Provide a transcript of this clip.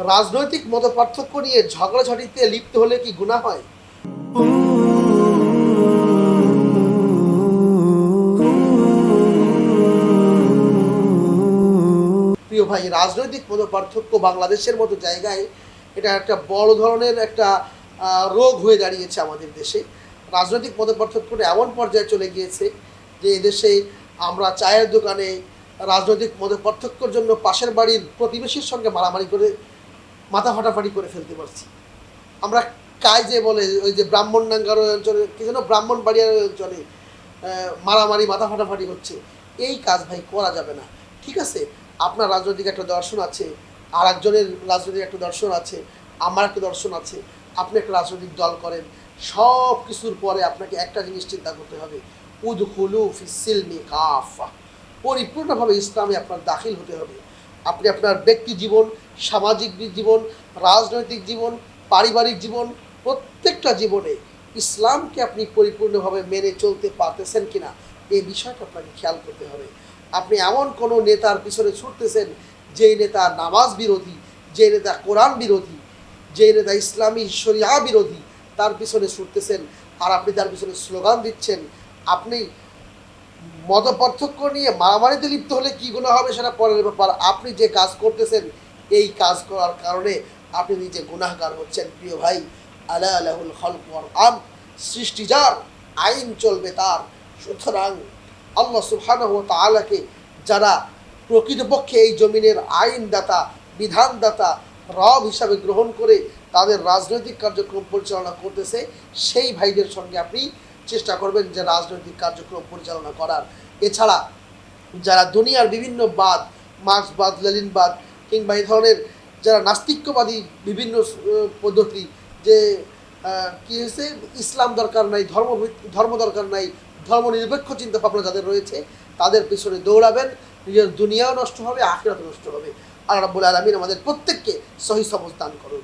রাজনৈতিক মতপার্থক্য নিয়ে ঝগড়াঝাটিতে লিপ্ত হলে কি গুনাহ হয়? প্রিয় ভাই, রাজনৈতিক মতপার্থক্য বাংলাদেশের মতো জায়গায় এটা একটা বড় ধরনের একটা রোগ হয়ে দাঁড়িয়েছে আমাদের দেশে। রাজনৈতিক মতপার্থক্যটা এমন পর্যায়ে চলে গিয়েছে যে এদেশে আমরা চায়ের দোকানে রাজনৈতিক মতপার্থক্যর জন্য পাশের বাড়ির প্রতিবেশীর সঙ্গে মারামারি করে মাথা ফাটাফাটি করে ফেলতে পারছি। আমরা কাজে বলে ওই যে ব্রাহ্মণডাঙ্গার অঞ্চলে কি যেন ব্রাহ্মণবাড়িয়ার অঞ্চলে মারামারি মাথা ফাটাফাটি হচ্ছে। এই কাজ ভাই করা যাবে না। ঠিক আছে, আপনার রাজনৈতিক একটা দর্শন আছে, আর একজনের রাজনৈতিক একটা দর্শন আছে, আমার একটা দর্শন আছে। আপনি একটা রাজনৈতিক দল করেন, সব কিছুর পরে আপনাকে একটা জিনিস চিন্তা করতে হবে, উদখুলু ফিস-সিলমি কাফা, পরিপূর্ণভাবে ইসলামে আপনার দাখিল হতে হবে। আপনি আপনার ব্যক্তি জীবন, সামাজিক জীবন, রাজনৈতিক জীবন, পারিবারিক জীবন, প্রত্যেকটা জীবনে ইসলামকে আপনি পরিপূর্ণভাবে মেনে চলতে পারতেছেন কিনা এই বিষয়টা আপনাকে খেয়াল করতে হবে। আপনি এমন কোনো নেতার পিছনে ছুটতেছেন যেই নেতা নামাজ বিরোধী, যে নেতা কোরআন বিরোধী, যে নেতা ইসলামী শরিয়া বিরোধী, তার পিছনে ছুটতেছেন আর আপনি তার পিছনে স্লোগান দিচ্ছেন। আপনি মতপার্থক্য নিয়ে মারামারিতে লিপ্ত হলে কী গুনাহ হবে সেটা পরের ব্যাপার। আপনি যে কাজ করতেছেন এই কাজ করার কারণে আপনি নিজে গুনাহগার হচ্ছেন। প্রিয় ভাই, আলা লাহুল খালক ওয়াল আমর, সৃষ্টি যার, আইন চলবে তার। সুতরাং আল্লাহ সুবহানাহু ওয়া তাআলাকে যারা প্রকৃতপক্ষে এই জমিনের আইনদাতা, বিধানদাতা, রব হিসাবে গ্রহণ করে তাদের রাজনৈতিক কার্যক্রম পরিচালনা করতেছে, সেই ভাইদের সঙ্গে আপনি চেষ্টা করবেন যে রাজনৈতিক কার্যক্রম পরিচালনা করার। এছাড়া যারা দুনিয়ার বিভিন্ন বাদ, মার্ক্সবাদ, লেনিনবাদ কিংবা এই ধরনের যারা নাস্তিক্যবাদী বিভিন্ন পদ্ধতি, যে কী হয়েছে, ইসলাম দরকার নাই, ধর্ম দরকার নাই, ধর্মনিরপেক্ষ চিন্তাভাবনা যাদের রয়েছে তাদের পিছনে দৌড়াবেন, নিজের দুনিয়াও নষ্ট হবে, আখিরাতও নষ্ট হবে। আল্লাহ রাব্বুল আলামিন আমাদের প্রত্যেককে সহিহ সমঝ দান করুন।